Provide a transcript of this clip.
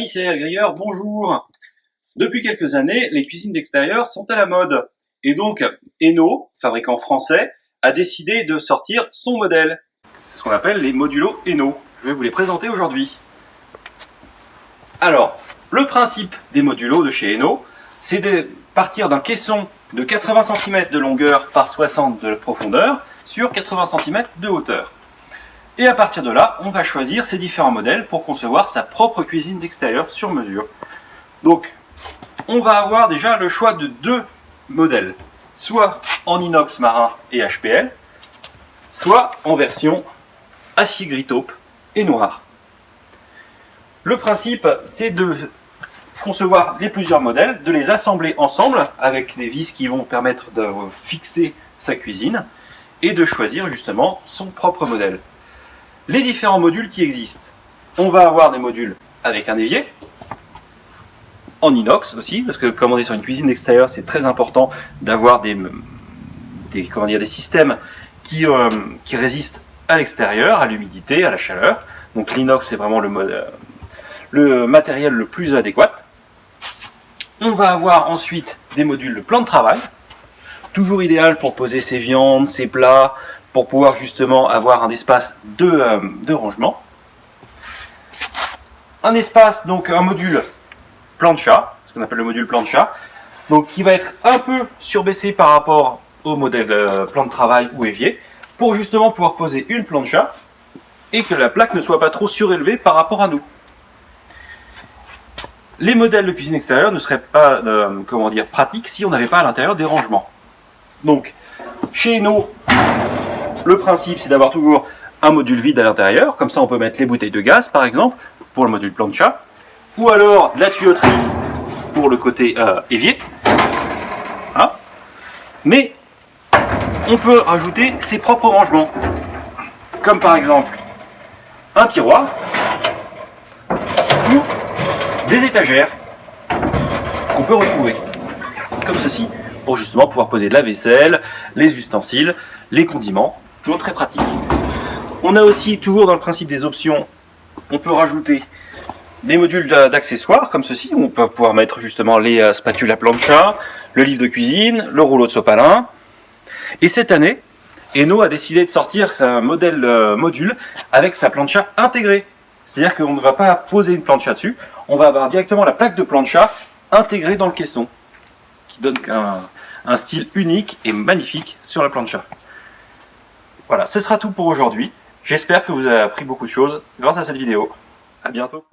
Amis céréales grilleurs, bonjour. Depuis quelques années, les cuisines d'extérieur sont à la mode. Et donc, Eno, fabricant français, a décidé de sortir son modèle. C'est ce qu'on appelle les modulos Eno. Je vais vous les présenter aujourd'hui. Alors, le principe des modulos de chez Eno, c'est de partir d'un caisson de 80 cm de longueur par 60 de profondeur sur 80 cm de hauteur. Et à partir de là, on va choisir ces différents modèles pour concevoir sa propre cuisine d'extérieur sur mesure. Donc, on va avoir déjà le choix de deux modèles, soit en inox marin et HPL, soit en version acier gris taupe et noir. Le principe, c'est de concevoir les plusieurs modèles, de les assembler ensemble avec des vis qui vont permettre de fixer sa cuisine et de choisir justement son propre modèle. Les différents modules qui existent. On va avoir des modules avec un évier, en inox aussi, parce que comme on est sur une cuisine d'extérieur, c'est très important d'avoir des systèmes qui résistent à l'extérieur, à l'humidité, à la chaleur. Donc l'inox c'est vraiment le matériel le plus adéquat. On va avoir ensuite des modules de plan de travail, toujours idéal pour poser ses viandes, ses plats, pour pouvoir justement avoir un espace de rangement. Un espace, donc un module plancha, ce qu'on appelle le module plancha, donc qui va être un peu surbaissé par rapport au modèle plan de travail ou évier, pour justement pouvoir poser une plancha et que la plaque ne soit pas trop surélevée par rapport à nous. Les modèles de cuisine extérieure ne seraient pas pratiques si on n'avait pas à l'intérieur des rangements. Donc, chez Eno, le principe c'est d'avoir toujours un module vide à l'intérieur, comme ça on peut mettre les bouteilles de gaz par exemple, pour le module plancha, ou alors la tuyauterie pour le côté évier. Hein. Mais on peut rajouter ses propres rangements, comme par exemple un tiroir ou des étagères qu'on peut retrouver, comme ceci, pour justement pouvoir poser de la vaisselle, les ustensiles, les condiments, toujours très pratique. On a aussi, toujours dans le principe des options, on peut rajouter des modules d'accessoires comme ceci, où on peut pouvoir mettre justement les spatules à plancha, le livre de cuisine, le rouleau de sopalin. Et cette année, Eno a décidé de sortir un modèle module avec sa plancha intégrée. C'est-à-dire qu'on ne va pas poser une plancha dessus, on va avoir directement la plaque de plancha intégrée dans le caisson, qui donne un style unique et magnifique sur la plancha. Voilà, ce sera tout pour aujourd'hui. J'espère que vous avez appris beaucoup de choses grâce à cette vidéo. À bientôt.